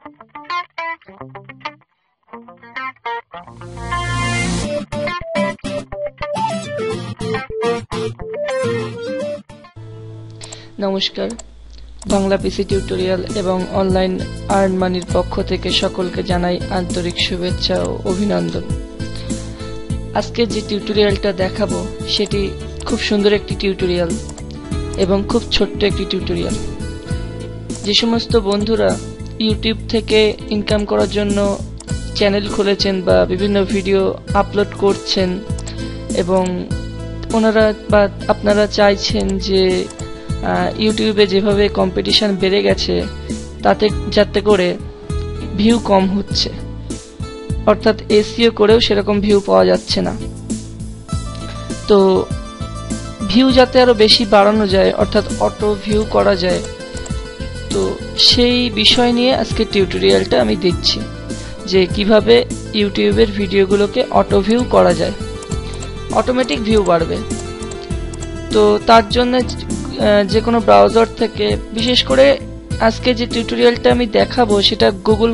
নমস্কার, বাংলা পিসি টিউটোরিয়াল এবং online earn মানির পক্ষ থেকে সকলকে জানাই আন্তরিক শুভেচ্ছা ও অভিনন্দন। আজকে যে টিউটোরিয়ালটা দেখাবো সেটি খুব সুন্দর একটি টিউটোরিয়াল এবং খুব ছোট্ট একটি টিউটোরিয়াল। যে সমস্ত বন্ধুরা ইউটিউব থেকে ইনকাম করার জন্য চ্যানেল খুলেছেন বা বিভিন্ন ভিডিও আপলোড করছেন এবং ওনারা বা আপনারা চাইছেন যে ইউটিউবে যেভাবে কম্পিটিশন বেড়ে গেছে তাতে যাতে করে ভিউ কম হচ্ছে, অর্থাৎ এসইও করেও সেরকম ভিউ পাওয়া যাচ্ছে না, তো ভিউ যাতে আরো বেশি বাড়ানো যায় অর্থাৎ অটো ভিউ করা যায়, তো সেই বিষয় নিয়ে আজকে টিউটোরিয়ালটা আমি দিচ্ছি যে কিভাবে ইউটিউবের ভিডিওগুলোকে অটো ভিউ করা যায়, অটোমেটিক ভিউ বাড়বে। তো তার জন্য যে কোনো ব্রাউজার থেকে, বিশেষ করে আজকে যে টিউটোরিয়ালটা আমি দেখাবো সেটা গুগল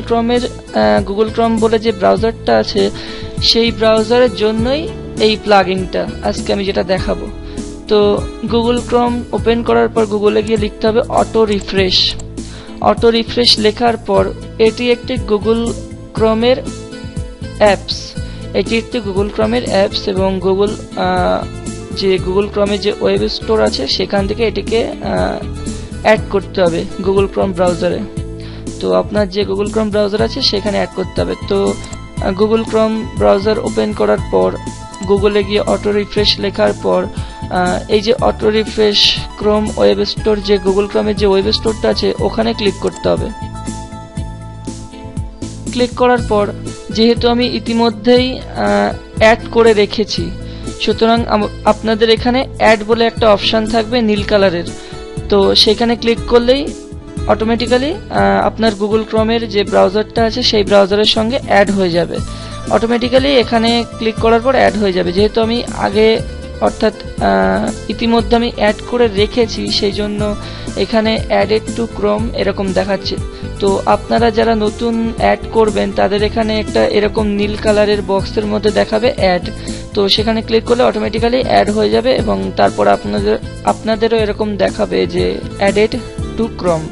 ক্রোম বলে যে ব্রাউজারটা আছে সেই ব্রাউজারের জন্যই এই প্লাগইনটা আজকে আমি যেটা দেখাবো। তো গুগল ক্রোম ওপেন করার পর গুগলে গিয়ে লিখতে হবে অটো রিফ্রেশ লেখার পর এটি একটি গুগল ক্রোমের অ্যাপস এবং গুগল ক্রোমের যে ওয়েব স্টোর আছে সেখান থেকে এটিকে অ্যাড করতে হবে গুগল ক্রোম ব্রাউজারে। তো আপনার যে গুগল ক্রোম ব্রাউজার আছে সেখানে অ্যাড করতে হবে। তো গুগল ক্রোম ব্রাউজার ওপেন করার পর গুগলে গিয়ে অটো রিফ্রেশ লেখার পর এই যে auto refresh Chrome web store, যে গুগল ক্রোমের যে ওয়েব স্টোরটা আছে ওখানে ক্লিক করতে হবে। ক্লিক করার পর যেহেতু আমি ইতিমধ্যেই অ্যাড করে রেখেছি, সুতরাং আপনাদের এখানে অ্যাড বলে একটা অপশন থাকবে নীল কালারের, তো সেখানে ক্লিক করলেই অটোমেটিক্যালি আপনার গুগল ক্রোমের যে ব্রাউজারটা আছে সেই ব্রাউজারের সঙ্গে অ্যাড হয়ে যাবে। অটোমেটিক্যালি এখানে ক্লিক করার পর অ্যাড হয়ে যাবে, যেহেতু আমি আগে অর্থাৎ ইতিমধ্যে আমি অ্যাড করে রেখেছি সেই জন্য এখানে অ্যাডেড টু ক্রোম এরকম দেখাচ্ছে। তো আপনারা যারা নতুন অ্যাড করবেন তাদের এখানে একটা এরকম নীল কালারের বক্সের মধ্যে দেখাবে অ্যাড, তো সেখানে ক্লিক করলে অটোমেটিক্যালি অ্যাড হয়ে যাবে এবং তারপর আপনাদেরও এরকম দেখাবে যে অ্যাডেড টু ক্রোম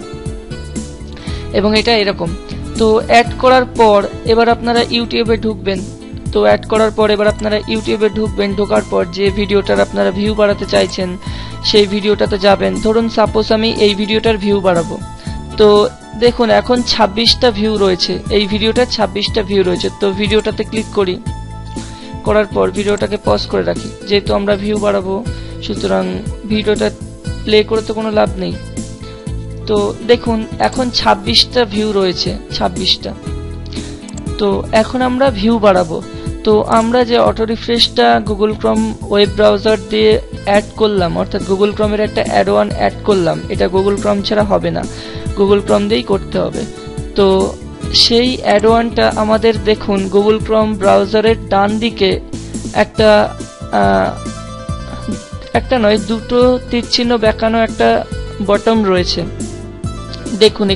এবং এটা এরকম। তো অ্যাড করার পর এবার আপনারা ইউটিউবে ঢুকবেন। তো অ্যাড করার পর এবার আপনারা ইউটিউবে ঢোকার পর যে ভিডিওটার আপনারা ভিউ বাড়াতে চাইছেন সেই ভিডিওটাতে যাবেন। ধরুন সাপোজ আমি এই ভিডিওটার ভিউ বাড়াবো, তো দেখুন এখন 26টা ভিউ রয়েছে, এই ভিডিওটার 26টা ভিউ রয়েছে। তো ভিডিওটাতে ক্লিক করার পর ভিডিওটাকে পজ করে রাখি, যেহেতু আমরা ভিউ বাড়াবো সুতরাং ভিডিওটা প্লে করে তো কোনো লাভ নেই। তো দেখুন এখন 26টা ভিউ রয়েছে, 26টা। তো এখন আমরা ভিউ বাড়াবো। তো আমরা যে অটো রিফ্রেশটা গুগল ক্রোম ওয়েব ব্রাউজার দিয়ে অ্যাড করলাম, অর্থাৎ গুগল ক্রোমের একটা অ্যাড ওয়ান অ্যাড করলাম, এটা গুগল ক্রোম ছাড়া হবে না, গুগল ক্রোম দিয়েই করতে হবে। তো সেই অ্যাড ওয়ানটা আমাদের দেখুন গুগল ক্রোম ব্রাউজারের ডান দিকে একটা নয় দুটো তীরচিহ্ন বেঁকানো একটা বটম রয়েছে, দেখুন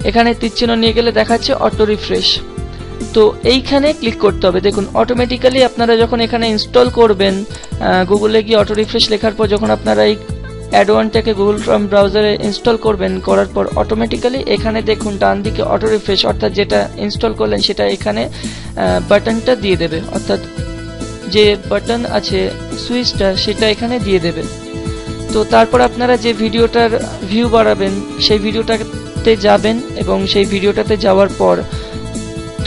এখানে তীরচিহ্ন নিয়ে গেলে দেখাচ্ছে অটো রিফ্রেশ। তো এইখানে ক্লিক করতে হবে। দেখুন অটোমেটিক্যালি আপনারা যখন এখানে ইনস্টল করবেন, গুগলে গিয়ে অটো রিফ্রেশ লেখার পর যখন আপনারা এই অ্যাড ওয়ানটাকে গুগল ক্রোম ব্রাউজারে ইনস্টল করবেন, করার পর অটোমেটিক্যালি এখানে দেখুন ডান দিকে অটো রিফ্রেশ অর্থাৎ যেটা ইনস্টল করলেন সেটা এখানে বাটনটা দিয়ে দেবে, অর্থাৎ যে বাটন আছে সুইচটা সেটা এখানে দিয়ে দেবে। তো তারপর আপনারা যে ভিডিওটার ভিউ বাড়াবেন সেই ভিডিওটাতে যাবেন এবং সেই ভিডিওটাতে যাওয়ার পর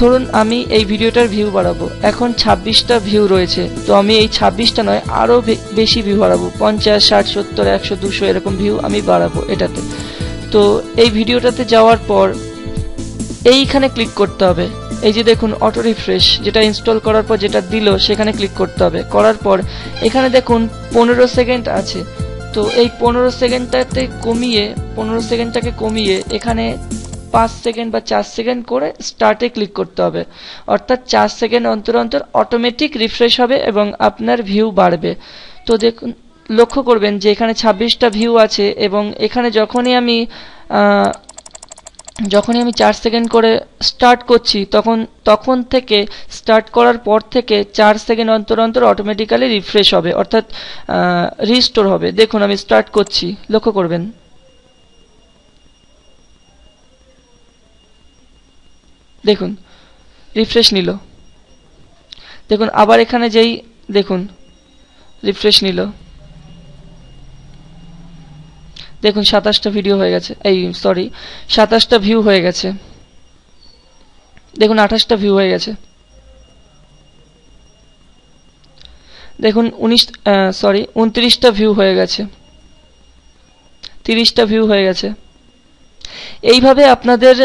ধরুন আমি এই ভিডিওটার ভিউ বাড়াবো, এখন 26টা ভিউ রয়েছে, তো আমি এই 26টা নয় আরো বেশি ভিউ বাড়াবো, 50, 60, 70, 100, 200 এরকম ভিউ আমি বাড়াবো এটাতে। তো এই ভিডিওটাতে যাওয়ার পর এইখানে ক্লিক করতে হবে, এই যে দেখুন অটো রিফ্রেশ যেটা ইনস্টল করার পর যেটা দিল সেখানে ক্লিক করতে হবে। করার পর এখানে দেখুন 15 সেকেন্ড আছে, তো এই 15 সেকেন্ডটাকে কমিয়ে এখানে 5 সেকেন্ড বা 4 সেকেন্ড করে স্টার্টে ক্লিক করতে হবে, অর্থাৎ 4 সেকেন্ড অন্তর অন্তর অটোমেটিক রিফ্রেশ হবে এবং আপনার ভিউ বাড়বে। তো দেখুন লক্ষ্য করবেন যে এখানে 26টা ভিউ আছে এবং এখানে যখনই আমি যখনই আমি 4 সেকেন্ড করে স্টার্ট করছি তখন থেকে স্টার্ট করার পর থেকে 4 সেকেন্ড অন্তর অন্তর অটোমেটিক্যালি রিফ্রেশ হবে, অর্থাৎ রিস্টোর হবে। দেখুন আমি স্টার্ট করছি, লক্ষ্য করবেন। দেখুন রিফ্রেশ নিল। দেখুন আবার এখানে যেই দেখুন রিফ্রেশ নিল, দেখুন 27টা ভিডিও হয়ে গেছে, 27টা ভিউ হয়ে গেছে। দেখুন 28টা ভিউ হয়ে গেছে। দেখুন 29টা ভিউ হয়ে গেছে, 30টা ভিউ হয়ে গেছে। এইভাবে আপনাদের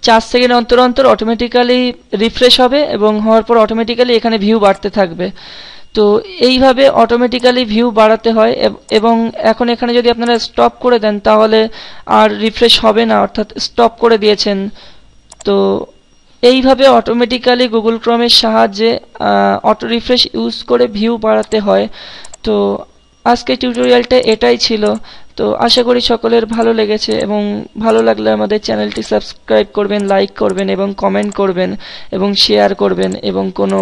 4 সেকেন্ড অন্তর অন্তর অটোমেটিক্যালি রিফ্রেশ হবে এবং হওয়ার পর অটোমেটিক্যালি এখানে ভিউ বাড়তে থাকবে। তো এইভাবে অটোমেটিক্যালি ভিউ বাড়াতে হয় এবং এখন এখানে যদি আপনারা স্টপ করে দেন তাহলে আর রিফ্রেশ হবে না, অর্থাৎ স্টপ করে দিয়েছেন। তো এইভাবে অটোমেটিক্যালি গুগল ক্রোমের সাহায্যে অটো রিফ্রেশ ইউজ করে ভিউ বাড়াতে হয়। তো আজকে টিউটোরিয়ালটা এটাই ছিল। তো আশা করি সকলের ভালো লেগেছে এবং ভালো লাগলে আমাদের চ্যানেলটি সাবস্ক্রাইব করবেন, লাইক করবেন এবং কমেন্ট করবেন এবং শেয়ার করবেন, এবং কোনো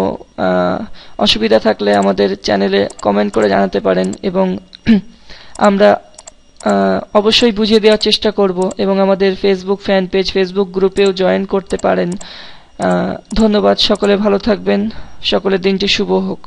অসুবিধা থাকলে আমাদের চ্যানেলে কমেন্ট করে জানাতে পারেন এবং আমরা অবশ্যই বুঝিয়ে দেওয়ার চেষ্টা করব এবং আমাদের ফেসবুক ফ্যান পেজ, ফেসবুক গ্রুপেও জয়েন করতে পারেন। ধন্যবাদ, সকলে ভালো থাকবেন, সকলের দিনটি শুভ হোক।